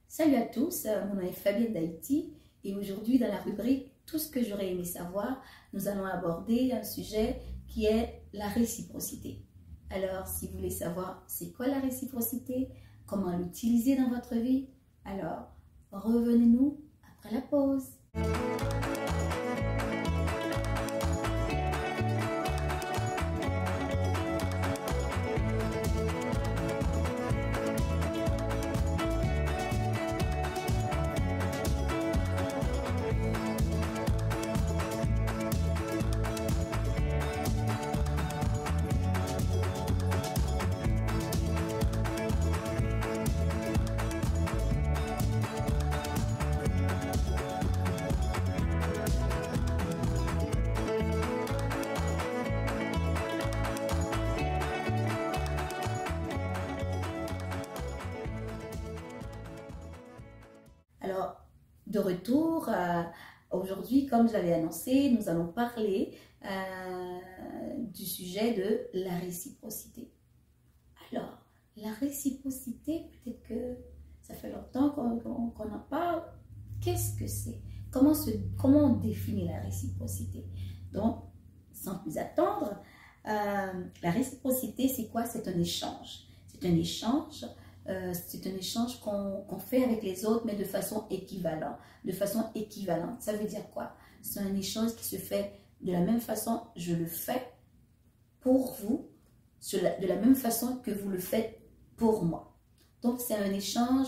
Salut à tous, mon nom est Fabienne d'Haïti et aujourd'hui dans la rubrique Tout ce que j'aurais aimé savoir, nous allons aborder un sujet qui est la réciprocité. Alors, si vous voulez savoir c'est quoi la réciprocité, comment l'utiliser dans votre vie, alors revenez-nous après la pause. Alors, de retour, aujourd'hui, comme je l'avais annoncé, nous allons parler du sujet de la réciprocité. Alors, la réciprocité, peut-être que ça fait longtemps qu'on en parle. Qu'est-ce que c'est? Comment on définit la réciprocité? Donc, sans plus attendre, la réciprocité, c'est quoi? C'est un échange. C'est un échange. C'est un échange qu'on fait avec les autres, mais de façon équivalente. Ça veut dire quoi? C'est un échange qui se fait de la même façon, je le fais pour vous, de la même façon que vous le faites pour moi. Donc, c'est un échange,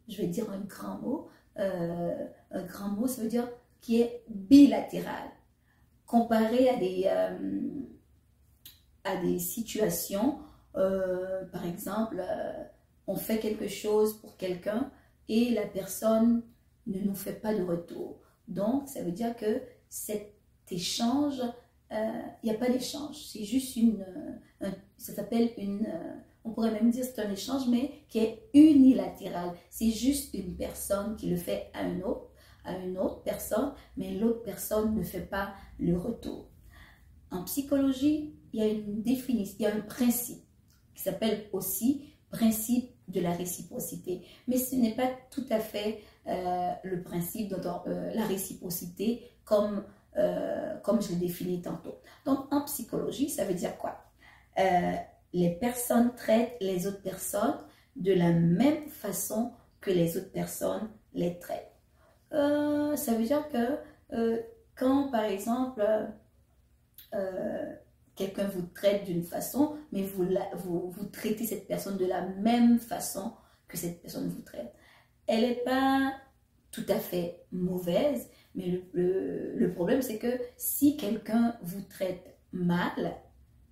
je vais dire un grand mot. Un grand mot, ça veut dire qui est bilatéral. Comparé à des situations, par exemple, on fait quelque chose pour quelqu'un et la personne ne nous fait pas de retour. Donc, ça veut dire que cet échange, il n'y a pas d'échange. C'est juste ça s'appelle on pourrait même dire c'est un échange, mais qui est unilatéral. C'est juste une personne qui le fait à une autre personne, mais l'autre personne ne fait pas le retour. En psychologie, il y a une définition, il y a un principe qui s'appelle aussi principe de la réciprocité. Mais ce n'est pas tout à fait le principe de la réciprocité comme je l'ai défini tantôt. Donc, en psychologie, ça veut dire quoi? Les personnes traitent les autres personnes de la même façon que les autres personnes les traitent. Ça veut dire que quand, par exemple, quelqu'un vous traite d'une façon, mais vous traitez cette personne de la même façon que cette personne vous traite. Elle n'est pas tout à fait mauvaise, mais le problème, c'est que si quelqu'un vous traite mal,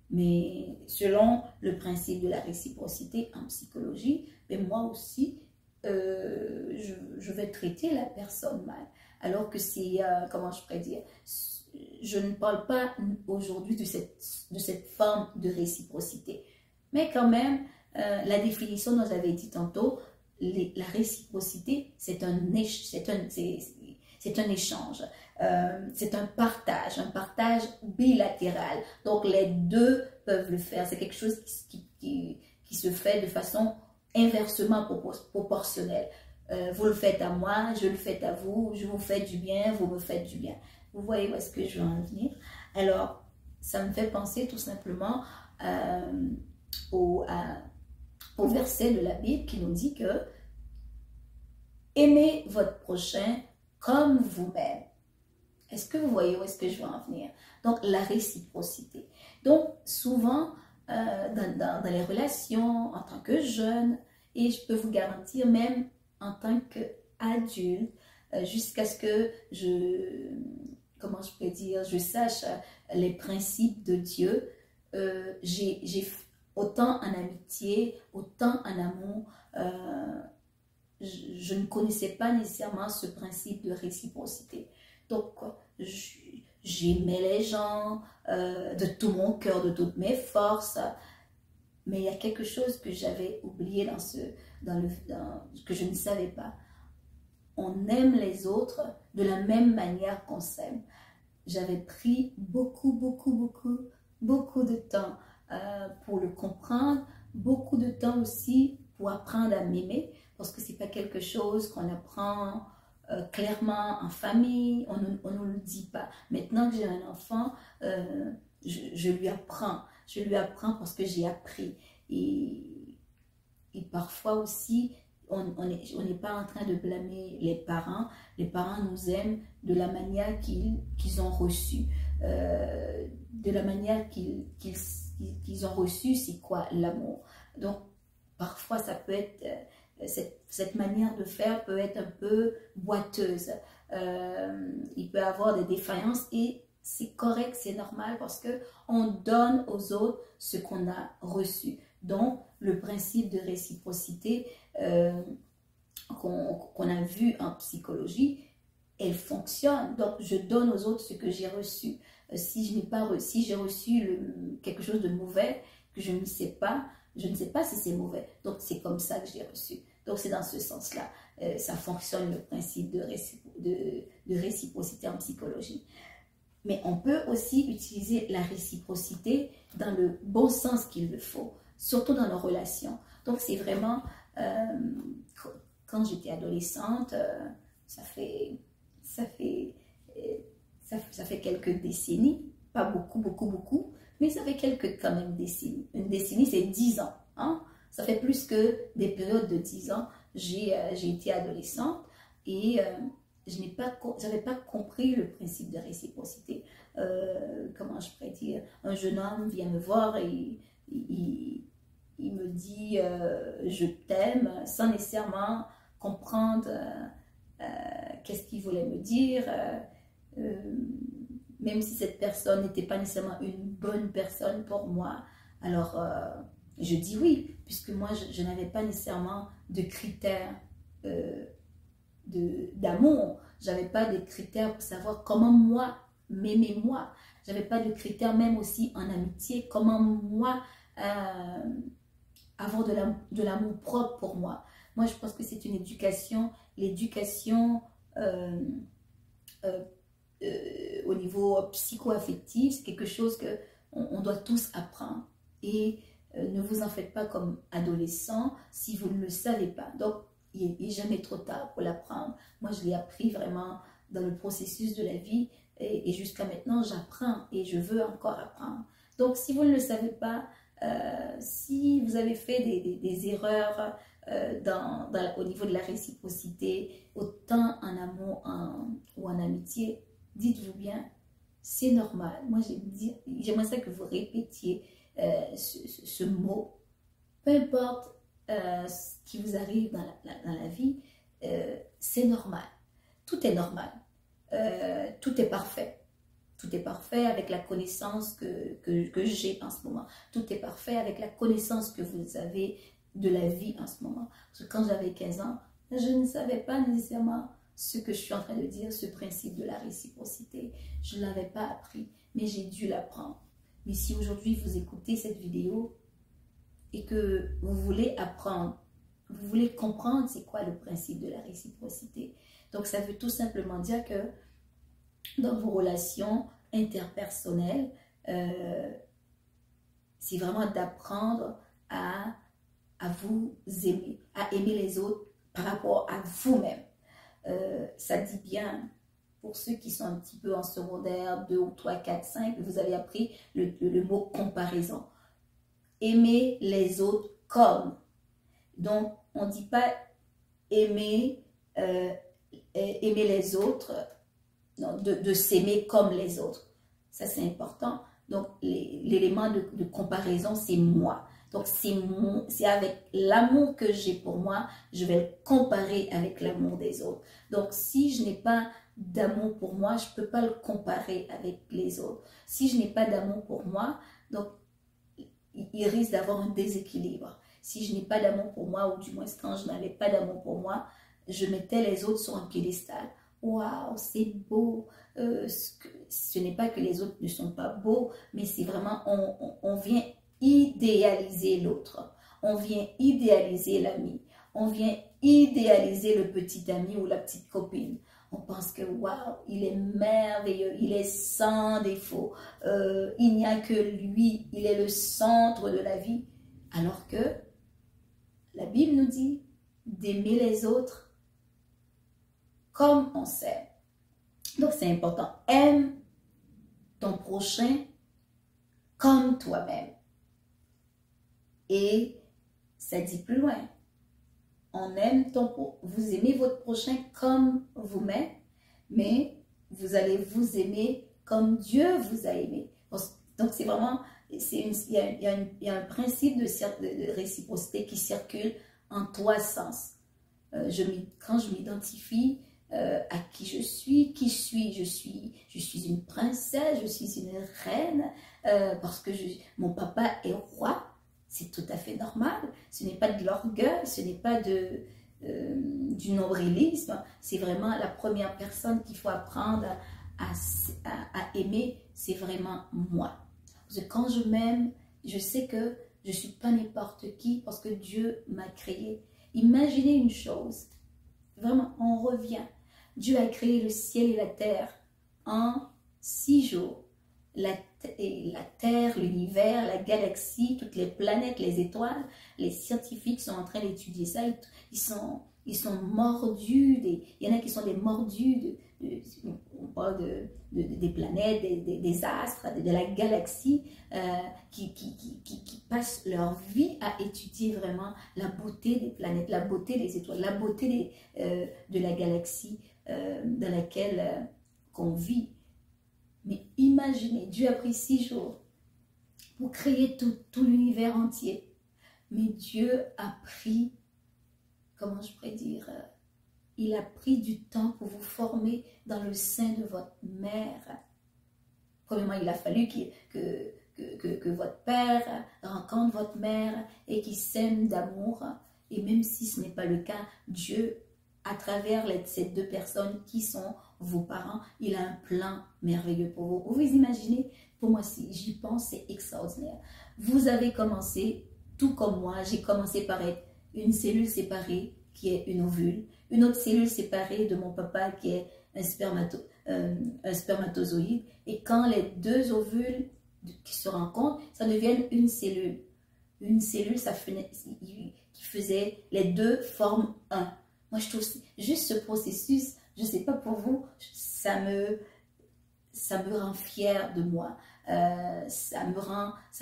mais selon le principe de la réciprocité en psychologie, mais moi aussi, je vais traiter la personne mal. Alors que c'est, comment je pourrais dire, je ne parle pas aujourd'hui de cette forme de réciprocité. Mais quand même, la définition dont j'avais dit tantôt, la réciprocité, c'est un échange, c'est un partage bilatéral. Donc les deux peuvent le faire. C'est quelque chose qui se fait de façon inversement proportionnelle. Vous le faites à moi, je le fais à vous, je vous fais du bien, vous me faites du bien. Vous voyez où est-ce que je veux en venir? Alors, ça me fait penser tout simplement au verset de la Bible qui nous dit que aimez votre prochain comme vous-même. Est-ce que vous voyez où est-ce que je veux en venir? Donc, la réciprocité. Donc, souvent, dans les relations, en tant que jeune, et je peux vous garantir même en tant qu'adulte, jusqu'à ce que je sache les principes de Dieu, j'ai autant en amitié, autant en amour, je ne connaissais pas nécessairement ce principe de réciprocité. Donc, j'aimais les gens de tout mon cœur, de toutes mes forces, mais il y a quelque chose que j'avais oublié que je ne savais pas. On aime les autres de la même manière qu'on s'aime. J'avais pris beaucoup de temps pour le comprendre, beaucoup de temps aussi pour apprendre à m'aimer, parce que c'est pas quelque chose qu'on apprend clairement en famille, on ne le dit pas. Maintenant que j'ai un enfant, je lui apprends. Je lui apprends parce que j'ai appris. Et parfois aussi, on n'est pas en train de blâmer les parents. Les parents nous aiment de la manière qu'ils ont reçu. De la manière qu'ils ont reçu, c'est quoi l'amour? Donc, parfois, ça peut être, cette manière de faire peut être un peu boiteuse. Il peut y avoir des défaillances et c'est correct, c'est normal parce qu'on donne aux autres ce qu'on a reçu. Donc, le principe de réciprocité qu'on a vu en psychologie, elle fonctionne. Donc, je donne aux autres ce que j'ai reçu. Si j'ai reçu quelque chose de mauvais que je ne sais pas si c'est mauvais. Donc, c'est comme ça que je l'ai reçu. Donc, c'est dans ce sens-là. Ça fonctionne, le principe de réciprocité en psychologie. Mais on peut aussi utiliser la réciprocité dans le bon sens qu'il le faut, surtout dans nos relations. Donc, c'est vraiment, quand j'étais adolescente, ça fait quelques décennies, pas beaucoup, mais ça fait quand même décennies. Une décennie, c'est 10 ans. Hein? Ça fait plus que des périodes de 10 ans. J'ai été adolescente et je n'avais pas compris le principe de réciprocité. Comment je pourrais dire? Un jeune homme vient me voir et il me dit je t'aime sans nécessairement comprendre qu'est-ce qu'il voulait me dire. Même si cette personne n'était pas nécessairement une bonne personne pour moi. Alors, je dis oui, puisque moi, je n'avais pas nécessairement de critères d'amour. Je n'avais pas de critères pour savoir comment moi, m'aimer moi. Je n'avais pas de critères même aussi en amitié, comment moi avoir de l'amour propre pour moi. Moi, je pense que c'est une éducation, l'éducation au niveau psycho-affectif, c'est quelque chose qu'on doit tous apprendre. Et ne vous en faites pas comme adolescent si vous ne le savez pas. Donc, il n'est jamais trop tard pour l'apprendre. Moi, je l'ai appris vraiment dans le processus de la vie et jusqu'à maintenant, j'apprends et je veux encore apprendre. Donc, si vous ne le savez pas, si vous avez fait des erreurs au niveau de la réciprocité, autant en amour ou en amitié, dites-vous bien, c'est normal. Moi, j'aimerais ça que vous répétiez ce mot. Peu importe ce qui vous arrive dans la vie, c'est normal. Tout est normal. Tout est parfait. Tout est parfait avec la connaissance que j'ai en ce moment. Tout est parfait avec la connaissance que vous avez de la vie en ce moment. Parce que quand j'avais 15 ans, je ne savais pas nécessairement ce que je suis en train de dire, ce principe de la réciprocité. Je ne l'avais pas appris, mais j'ai dû l'apprendre. Mais si aujourd'hui vous écoutez cette vidéo et que vous voulez apprendre, vous voulez comprendre c'est quoi le principe de la réciprocité. Donc ça veut tout simplement dire que dans vos relations interpersonnelles, c'est vraiment d'apprendre à vous aimer, à aimer les autres par rapport à vous-même. Ça dit bien, pour ceux qui sont un petit peu en secondaire, 2 ou 3, 4, 5, vous avez appris le mot comparaison. Aimer les autres comme. Donc, on ne dit pas aimer les autres, non, de s'aimer comme les autres. Ça, c'est important. Donc, l'élément de comparaison, c'est moi. Donc, c'est avec l'amour que j'ai pour moi, je vais le comparer avec l'amour des autres. Donc, si je n'ai pas d'amour pour moi, je ne peux pas le comparer avec les autres. Si je n'ai pas d'amour pour moi, donc, il risque d'avoir un déséquilibre. Si je n'ai pas d'amour pour moi, ou du moins quand je n'avais pas d'amour pour moi, je mettais les autres sur un piédestal. Waouh, c'est beau. Ce n'est pas que les autres ne sont pas beaux, mais c'est vraiment, on vient idéaliser l'autre. On vient idéaliser l'ami. On vient idéaliser le petit ami ou la petite copine. On pense que waouh, il est merveilleux, il est sans défaut. Il n'y a que lui, il est le centre de la vie. Alors que la Bible nous dit d'aimer les autres comme on s'aime. Donc c'est important. Aime ton prochain comme toi-même. Et ça dit plus loin. On aime vous aimez votre prochain comme vous-même, mais vous allez vous aimer comme Dieu vous a aimé. Donc c'est vraiment, il y a un principe de réciprocité qui circule en trois sens. Quand je m'identifie à qui suis-je? Je suis une princesse, je suis une reine, parce que mon papa est roi. C'est tout à fait normal. Ce n'est pas de l'orgueil, ce n'est pas du nombrilisme. C'est vraiment la première personne qu'il faut apprendre à aimer, c'est vraiment moi. Parce que quand je m'aime, je sais que je ne suis pas n'importe qui parce que Dieu m'a créé. Imaginez une chose, vraiment, on revient. Dieu a créé le ciel et la terre en 6 jours. La Terre, l'univers, la galaxie, toutes les planètes, les étoiles, les scientifiques sont en train d'étudier ça. Ils sont mordus, il y en a qui sont des mordus, on parle des planètes, des astres, de la galaxie, qui passent leur vie à étudier vraiment la beauté des planètes, la beauté des étoiles, la beauté de la galaxie dans laquelle qu'on vit. Mais imaginez, Dieu a pris 6 jours pour créer tout l'univers entier. Mais Dieu a pris, comment je pourrais dire, il a pris du temps pour vous former dans le sein de votre mère. Premièrement, il a fallu que votre père rencontre votre mère et qu'il s'aime d'amour. Et même si ce n'est pas le cas, Dieu, à travers ces 2 personnes qui sont vos parents, il a un plan merveilleux pour vous. Vous imaginez, pour moi, si j'y pense, c'est extraordinaire. Vous avez commencé, tout comme moi, j'ai commencé par être une cellule séparée qui est une ovule, une autre cellule séparée de mon papa qui est un spermatozoïde. Et quand les 2 ovules qui se rencontrent, ça devient une cellule. Une cellule, qui faisait, les 2 forment un. Moi, je trouve juste ce processus, je ne sais pas pour vous, ça me rend fière de moi. Ça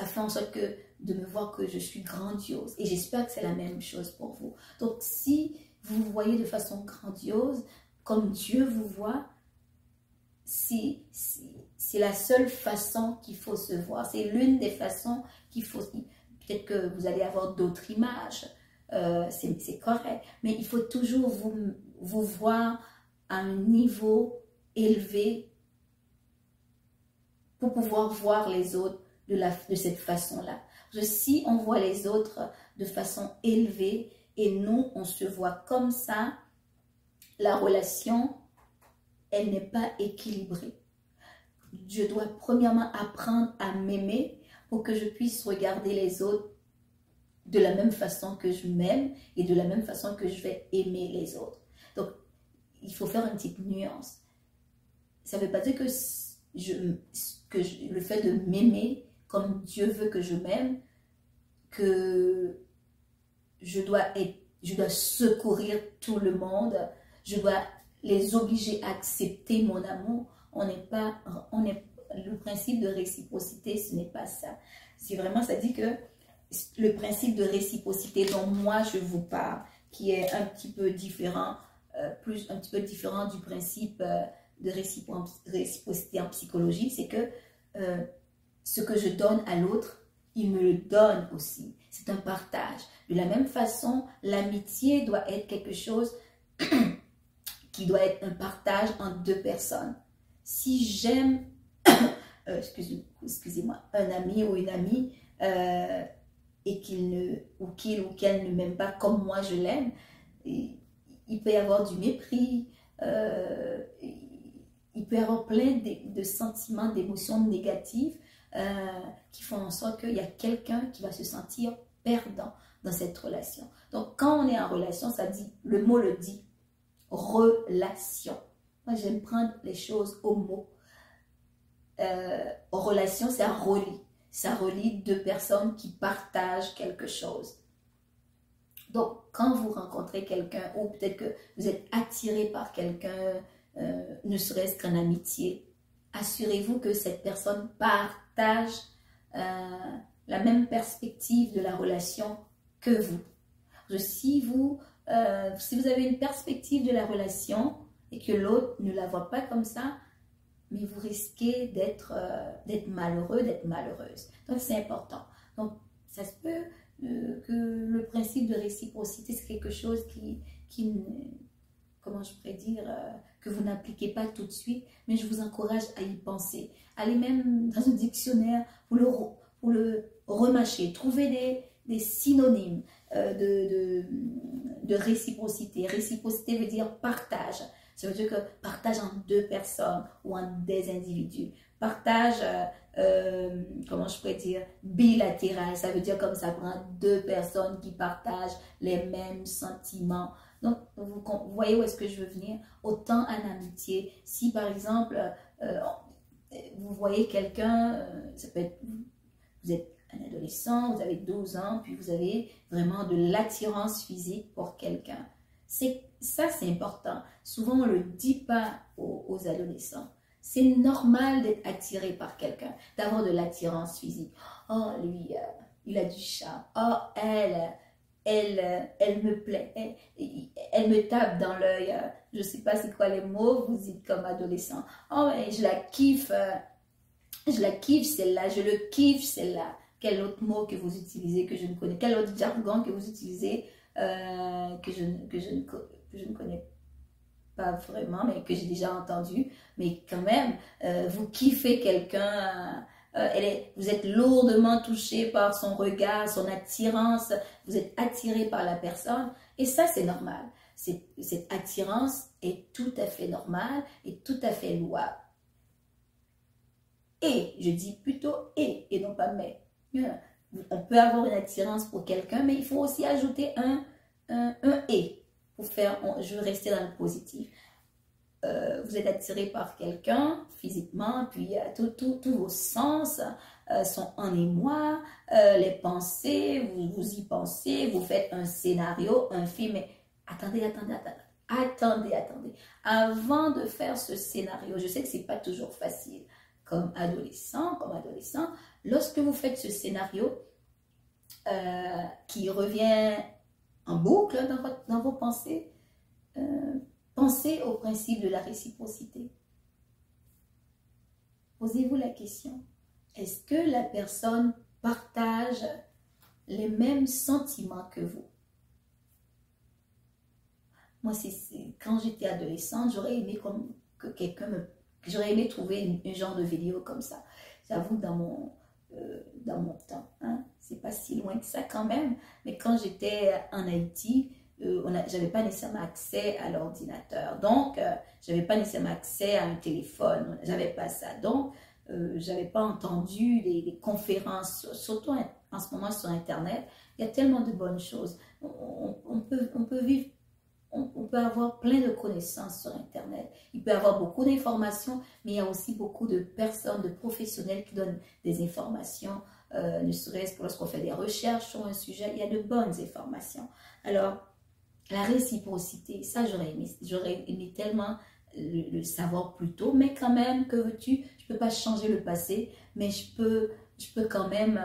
fait en sorte de me voir que je suis grandiose. Et j'espère que c'est la même chose pour vous. Donc, si vous vous voyez de façon grandiose, comme Dieu vous voit, c'est la seule façon qu'il faut se voir. C'est l'une des façons qu'il faut... Peut-être que vous allez avoir d'autres images. C'est correct. Mais il faut toujours vous voir à un niveau élevé pour pouvoir voir les autres de cette façon-là. Si on voit les autres de façon élevée et nous, on se voit comme ça, la relation, elle n'est pas équilibrée. Je dois premièrement apprendre à m'aimer pour que je puisse regarder les autres de la même façon que je m'aime et de la même façon que je vais aimer les autres. Donc, il faut faire une petite nuance. Ça ne veut pas dire que le fait de m'aimer comme Dieu veut que je m'aime, que je dois secourir tout le monde, je dois les obliger à accepter mon amour. Le principe de réciprocité, ce n'est pas ça. C'est vraiment, ça dit que le principe de réciprocité dont moi je vous parle, qui est un petit peu différent, du principe de réciprocité en psychologie, c'est que ce que je donne à l'autre, il me le donne aussi. C'est un partage. De la même façon, l'amitié doit être quelque chose qui doit être un partage entre 2 personnes. Si j'aime, excusez-moi, un ami ou une amie, et qu'il ou qu'elle ne m'aime pas comme moi je l'aime, il peut y avoir du mépris, il peut y avoir plein de sentiments, d'émotions négatives qui font en sorte qu'il y a quelqu'un qui va se sentir perdant dans cette relation. Donc quand on est en relation, le mot le dit, relation. Moi j'aime prendre les choses au mot. Relation, ça relie. Ça relie 2 personnes qui partagent quelque chose. Donc, quand vous rencontrez quelqu'un, ou peut-être que vous êtes attiré par quelqu'un, ne serait-ce qu'en amitié, assurez-vous que cette personne partage la même perspective de la relation que vous. Si vous avez une perspective de la relation et que l'autre ne la voit pas comme ça, mais vous risquez d'être malheureux, d'être malheureuse. Donc, c'est important. Donc, ça se peut que le principe de réciprocité, c'est quelque chose comment je pourrais dire, que vous n'appliquez pas tout de suite, mais je vous encourage à y penser. Allez même dans un dictionnaire pour le remâcher. Trouvez des synonymes de réciprocité. Réciprocité veut dire partage. Ça veut dire que partage entre deux personnes ou entre des individus. Partage, comment je pourrais dire, bilatéral. Ça veut dire comme ça prend deux personnes qui partagent les mêmes sentiments. Donc, vous voyez où est-ce que je veux venir? Autant en amitié. Si par exemple, vous voyez quelqu'un, ça peut être, vous êtes un adolescent, vous avez 12 ans, puis vous avez vraiment de l'attirance physique pour quelqu'un. Ça, c'est important. Souvent, on ne le dit pas aux adolescents. C'est normal d'être attiré par quelqu'un, d'avoir de l'attirance physique. Oh, lui, il a du charme. Oh, elle me plaît. Elle me tape dans l'œil. Je ne sais pas c'est quoi les mots, vous dites comme adolescent. Oh, mais je la kiffe celle-là. Je le kiffe celle-là. Quel autre mot que vous utilisez que je ne connais? Quel autre jargon que vous utilisez que je ne connais pas vraiment, mais que j'ai déjà entendu? Mais quand même, vous kiffez quelqu'un, vous êtes lourdement touché par son regard, son attirance, vous êtes attiré par la personne, et ça, c'est normal. Cette attirance est tout à fait normale et tout à fait louable. Et, je dis plutôt et non pas mais. On peut avoir une attirance pour quelqu'un, mais il faut aussi ajouter un et pour faire, je veux rester dans le positif. Vous êtes attiré par quelqu'un physiquement, puis tous vos sens sont en émoi, les pensées, vous y pensez, vous faites un scénario, un film, mais attendez. Avant de faire ce scénario, je sais que c'est pas toujours facile, comme adolescent, lorsque vous faites ce scénario qui revient en boucle dans vos pensées, pensez au principe de la réciprocité. Posez-vous la question, est-ce que la personne partage les mêmes sentiments que vous? Moi, quand j'étais adolescente, j'aurais aimé que quelqu'un j'aurais aimé trouver un genre de vidéo comme ça. J'avoue, dans mon temps, hein, c'est pas si loin que ça quand même, mais quand j'étais en Haïti, j'avais pas nécessairement accès à l'ordinateur, donc j'avais pas nécessairement accès à un téléphone, j'avais pas ça, donc j'avais pas entendu des conférences, surtout en ce moment sur Internet. Il y a tellement de bonnes choses. On peut vivre, on peut avoir plein de connaissances sur Internet. Il peut y avoir beaucoup d'informations, mais il y a aussi beaucoup de personnes, de professionnels qui donnent des informations, ne serait-ce que lorsqu'on fait des recherches sur un sujet, il y a de bonnes informations. Alors, la réciprocité, ça j'aurais aimé tellement le savoir plus tôt, mais quand même, que veux-tu, je ne peux pas changer le passé, mais je peux quand même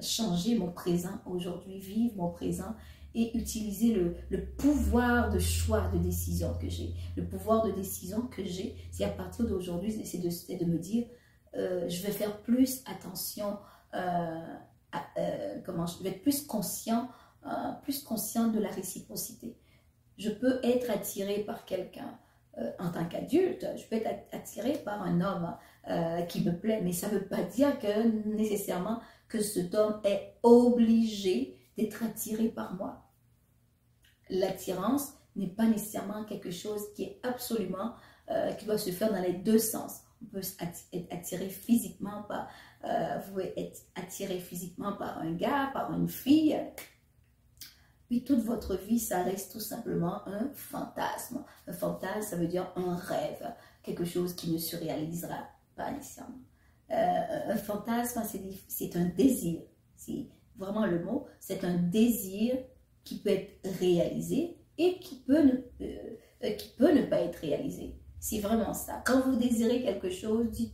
changer mon présent aujourd'hui, vivre mon présent et utiliser le pouvoir de choix, de décision que j'ai. Le pouvoir de décision que j'ai, c'est à partir d'aujourd'hui, c'est de me dire, je vais faire plus attention, je vais être plus consciente de la réciprocité. Je peux être attirée par quelqu'un en tant qu'adulte, je peux être attirée par un homme qui me plaît, mais ça ne veut pas dire que nécessairement que cet homme est obligé d'être attiré par moi. L'attirance n'est pas nécessairement quelque chose qui est absolument, qui doit se faire dans les deux sens. On peut être attiré physiquement par, vous pouvez être attiré physiquement par un gars, par une fille. Puis toute votre vie, ça reste tout simplement un fantasme. Un fantasme, ça veut dire un rêve, quelque chose qui ne se réalisera pas nécessairement. Un fantasme, c'est un désir. C'est vraiment le mot. C'est un désir qui peut être réalisé et qui peut ne pas être réalisé. C'est vraiment ça. Quand vous désirez quelque chose, dites,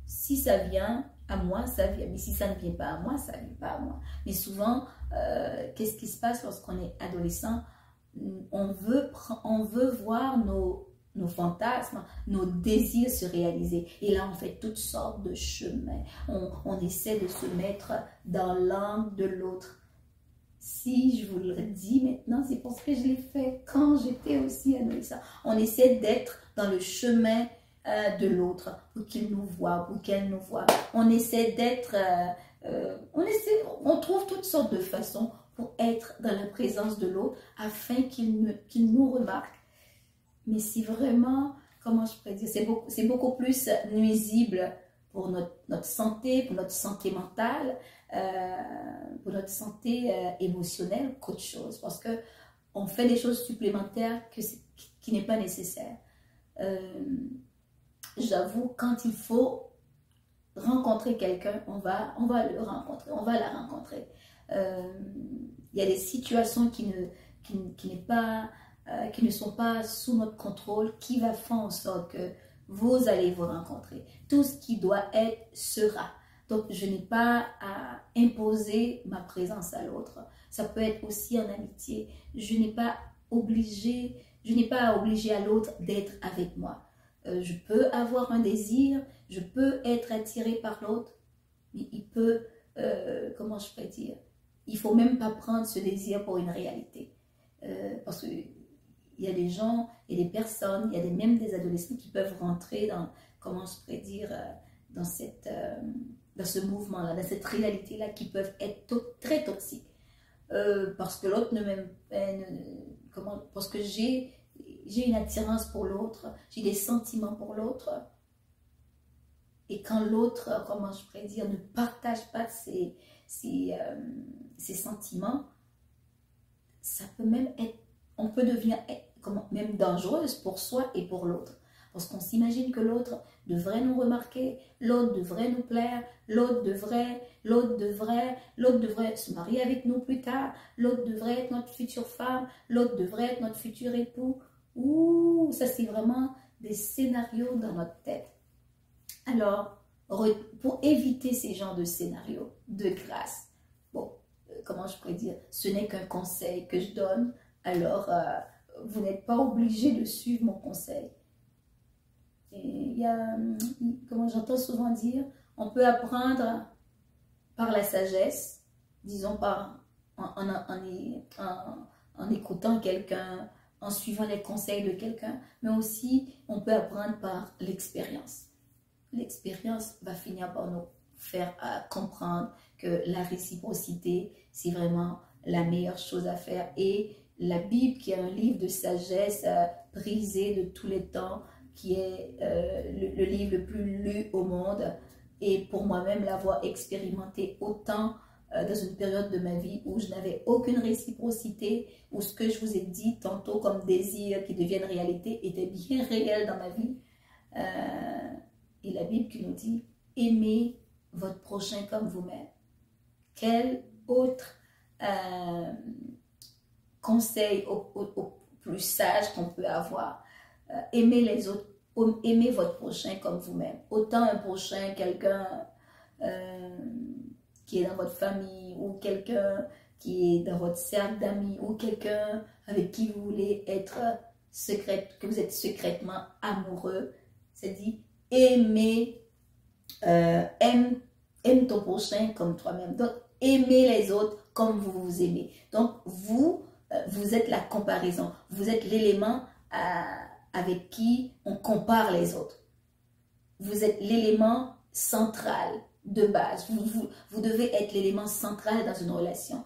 si ça vient à moi, ça vient. Mais si ça ne vient pas à moi, ça ne vient pas à moi. Mais souvent, qu'est-ce qui se passe lorsqu'on est adolescent? On veut voir nos fantasmes, nos désirs se réaliser. Et là, on fait toutes sortes de chemins. On essaie de se mettre dans l'angle de l'autre. Si je vous le dis maintenant, c'est parce que je l'ai fait quand j'étais aussi adolescent. On essaie d'être dans le chemin de l'autre pour qu'il nous voie, pour qu'elle nous voie. On essaie d'être... on trouve toutes sortes de façons pour être dans la présence de l'autre afin qu'il nous remarque. Mais c'est vraiment, comment je pourrais dire, c'est beaucoup plus nuisible pour notre santé, pour notre santé mentale, pour notre santé émotionnelle qu'autre chose. Parce qu'on fait des choses supplémentaires qui n'est pas nécessaire. J'avoue, quand il faut rencontrer quelqu'un, on va le rencontrer, on va la rencontrer. Il y a des situations qui ne sont pas sous notre contrôle, qui va faire en sorte que vous allez vous rencontrer. Tout ce qui doit être sera. Donc, je n'ai pas à imposer ma présence à l'autre. Ça peut être aussi en amitié. Je n'ai pas à obliger à l'autre d'être avec moi. Je peux avoir un désir, je peux être attiré par l'autre, mais il peut, comment je pourrais dire, il ne faut même pas prendre ce désir pour une réalité. Parce qu'il y a des gens et des personnes, il y a même des adolescents qui peuvent rentrer dans, comment je pourrais dire, dans ce mouvement-là, dans cette réalité-là, qui peuvent être très toxiques. Parce que l'autre ne m'aime, parce que j'ai une attirance pour l'autre, j'ai des sentiments pour l'autre. Et quand l'autre, comment je pourrais dire, ne partage pas ses sentiments, ça peut même être, on peut devenir même dangereuse pour soi et pour l'autre. Parce qu'on s'imagine que l'autre devrait nous remarquer, l'autre devrait nous plaire, l'autre devrait se marier avec nous plus tard, l'autre devrait être notre future femme, l'autre devrait être notre futur époux. Ouh, ça c'est vraiment des scénarios dans notre tête. Alors, pour éviter ces genres de scénarios, de grâce, bon, comment je pourrais dire, ce n'est qu'un conseil que je donne, alors vous n'êtes pas obligé de suivre mon conseil. Et il y a, comment j'entends souvent dire, on peut apprendre par la sagesse, disons en écoutant quelqu'un, en suivant les conseils de quelqu'un, mais aussi on peut apprendre par l'expérience. L'expérience va finir par nous faire comprendre que la réciprocité, c'est vraiment la meilleure chose à faire. Et la Bible, qui est un livre de sagesse prisé de tous les temps, qui est le livre le plus lu au monde, et pour moi-même l'avoir expérimenté autant dans une période de ma vie où je n'avais aucune réciprocité, où ce que je vous ai dit tantôt comme désir qui devienne réalité était bien réel dans ma vie. Et la Bible qui nous dit, aimez votre prochain comme vous-même. Quel autre conseil au plus sage qu'on peut avoir? Aimez les autres, aimez votre prochain comme vous-même. Autant un prochain, quelqu'un qui est dans votre famille, ou quelqu'un qui est dans votre cercle d'amis, ou quelqu'un avec qui vous voulez être que vous êtes secrètement amoureux. C'est dit, aime ton prochain comme toi-même. Donc, aimez les autres comme vous vous aimez. Donc, vous êtes la comparaison. Vous êtes l'élément avec qui on compare les autres. Vous êtes l'élément central de base. Vous devez être l'élément central dans une relation.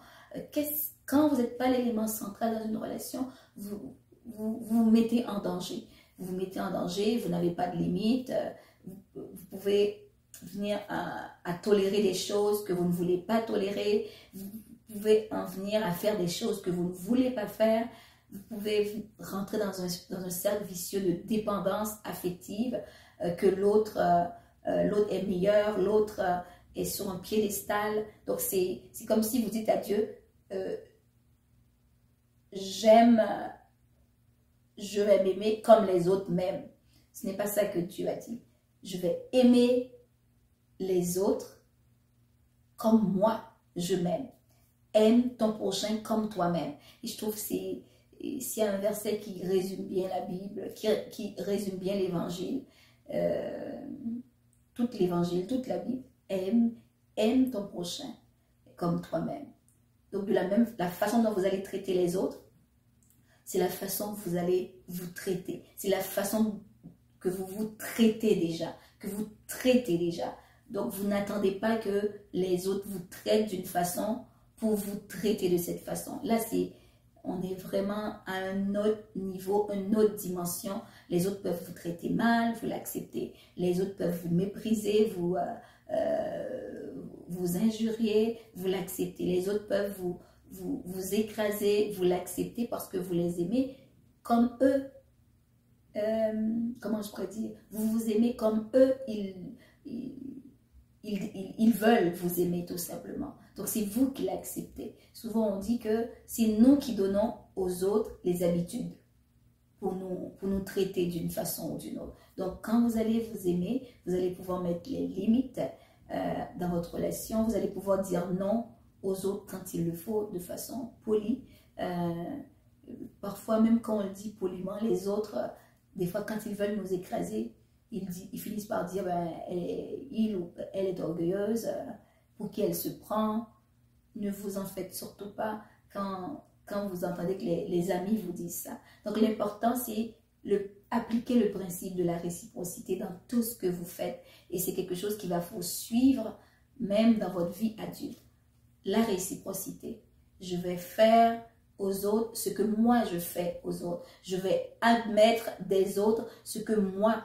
Quand vous n'êtes pas l'élément central dans une relation, vous vous mettez en danger. Vous vous mettez en danger, vous n'avez pas de limite. Vous pouvez venir à tolérer des choses que vous ne voulez pas tolérer. Vous pouvez en venir à faire des choses que vous ne voulez pas faire. Vous pouvez rentrer dans un cercle vicieux de dépendance affective, que l'autre est meilleur, l'autre est sur un piédestal. Donc, c'est comme si vous dites à Dieu, j'aime, je vais m'aimer comme les autres m'aiment. Ce n'est pas ça que Dieu a dit. Je vais aimer les autres comme moi, je m'aime. Aime ton prochain comme toi-même. Et je trouve que c'est un verset qui résume bien la Bible, qui résume bien l'évangile. Tout l'évangile, toute la Bible. Aime ton prochain comme toi-même. Donc de la façon dont vous allez traiter les autres, c'est la façon que vous allez vous traiter. C'est la façon que vous vous traitez déjà, Donc vous n'attendez pas que les autres vous traitent d'une façon pour vous traiter de cette façon. Là, on est vraiment à un autre niveau, une autre dimension. Les autres peuvent vous traiter mal, vous l'acceptez. Les autres peuvent vous mépriser, vous injurier, vous l'acceptez. Les autres peuvent vous écraser, vous l'acceptez parce que vous les aimez comme eux. Comment je pourrais dire? Vous vous aimez comme eux, ils veulent vous aimer tout simplement. Donc c'est vous qui l'acceptez. Souvent on dit que c'est nous qui donnons aux autres les habitudes pour nous traiter d'une façon ou d'une autre. Donc quand vous allez vous aimer, vous allez pouvoir mettre les limites dans votre relation. Vous allez pouvoir dire non aux autres quand il le faut de façon polie. Parfois même quand on le dit poliment, les autres, des fois quand ils veulent nous écraser, ils finissent par dire il ou elle est orgueilleuse, pour qui elle se prend. Ne vous en faites surtout pas quand vous entendez que les amis vous disent ça. Donc l'important c'est appliquer le principe de la réciprocité dans tout ce que vous faites, et c'est quelque chose qui va vous suivre même dans votre vie adulte. La réciprocité, je vais faire aux autres ce que moi je fais aux autres. Je vais admettre des autres ce que moi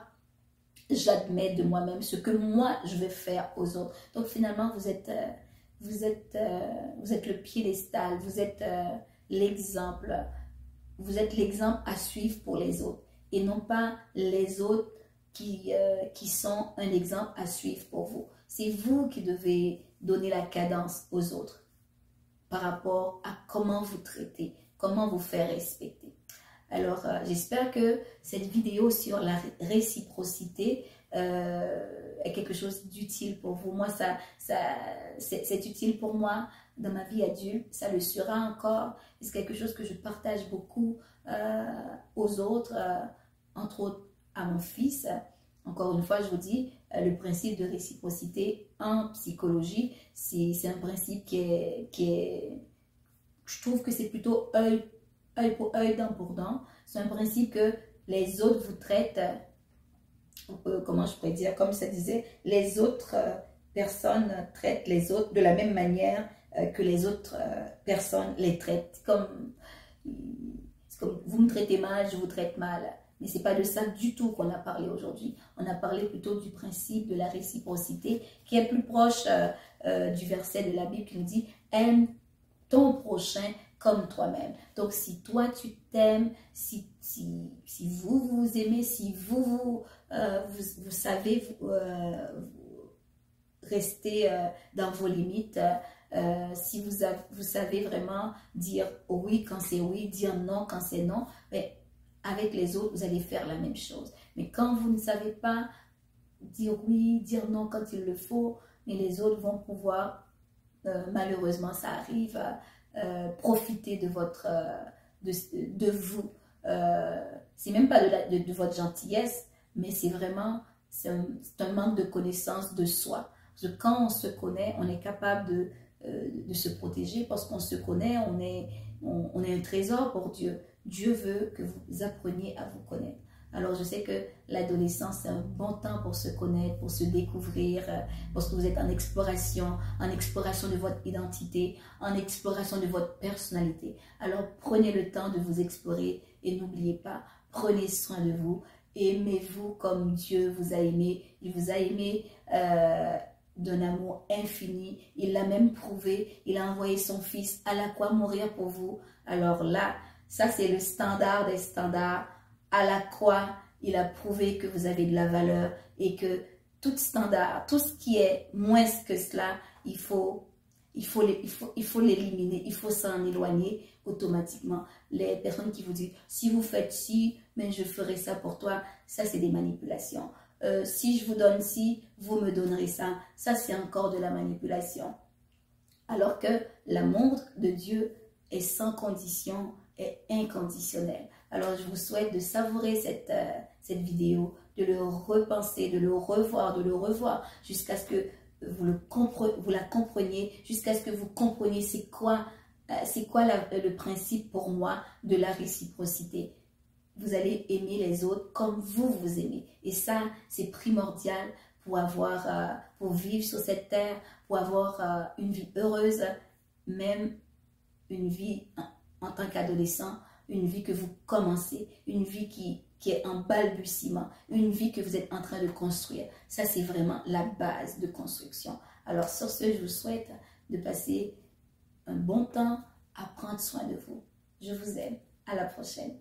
j'admets de moi-même, ce que moi je vais faire aux autres. Donc finalement vous êtes le piédestal, vous êtes l'exemple, à suivre pour les autres, et non pas les autres qui sont un exemple à suivre pour vous. C'est vous qui devez donner la cadence aux autres par rapport à comment vous traiter, comment vous faire respecter. Alors, j'espère que cette vidéo sur la réciprocité est quelque chose d'utile pour vous. Moi, c'est utile pour moi dans ma vie adulte. Ça le sera encore. C'est quelque chose que je partage beaucoup aux autres, entre autres à mon fils. Encore une fois, je vous dis, le principe de réciprocité en psychologie, c'est un principe qui est, je trouve que c'est plutôt œil pour œil, dent pour dent. C'est un principe que les autres vous traitent, comment je pourrais dire, comme ça disait, les autres personnes traitent les autres de la même manière que les autres personnes les traitent. C'est comme vous me traitez mal, je vous traite mal. Mais ce n'est pas de ça du tout qu'on a parlé aujourd'hui. On a parlé plutôt du principe de la réciprocité, qui est plus proche du verset de la Bible qui nous dit « Aime ton prochain comme toi-même ». Donc, si toi, tu t'aimes, si vous vous aimez, si vous savez rester dans vos limites, si vous savez vraiment dire oui quand c'est oui, dire non quand c'est non, mais avec les autres, vous allez faire la même chose. Mais quand vous ne savez pas dire oui, dire non quand il le faut, mais les autres vont pouvoir, malheureusement ça arrive, profiter de vous. C'est même pas de votre gentillesse, mais c'est vraiment, c'est un manque de connaissance de soi. Parce que quand on se connaît, on est capable de se protéger, parce qu'on se connaît, on est un trésor pour Dieu. Dieu veut que vous appreniez à vous connaître. Alors je sais que l'adolescence, c'est un bon temps pour se connaître, pour se découvrir, parce que vous êtes en exploration de votre identité, en exploration de votre personnalité. Alors prenez le temps de vous explorer et n'oubliez pas, prenez soin de vous, aimez-vous comme Dieu vous a aimé. Il vous a aimé d'un amour infini, il l'a même prouvé, il a envoyé son fils à la croix mourir pour vous. Alors là, ça c'est le standard des standards. À la croix, il a prouvé que vous avez de la valeur, et que tout standard, tout ce qui est moins que cela, il faut il faut l'éliminer, il faut s'en éloigner automatiquement. Les personnes qui vous disent, si vous faites ci, mais je ferai ça pour toi, ça c'est des manipulations. Si je vous donne ci, vous me donnerez ça. Ça c'est encore de la manipulation. Alors que l'amour de Dieu est sans condition, est inconditionnel. Alors je vous souhaite de savourer cette vidéo, de le repenser, de le revoir jusqu'à ce que vous la compreniez, jusqu'à ce que vous compreniez c'est quoi le principe pour moi de la réciprocité. Vous allez aimer les autres comme vous aimez. Et ça, c'est primordial pour vivre sur cette terre, pour avoir une vie heureuse, même une vie en tant qu'adolescent, une vie que vous commencez, une vie qui est en balbutiement, une vie que vous êtes en train de construire. Ça, c'est vraiment la base de construction. Alors, sur ce, je vous souhaite de passer un bon temps à prendre soin de vous. Je vous aime. À la prochaine.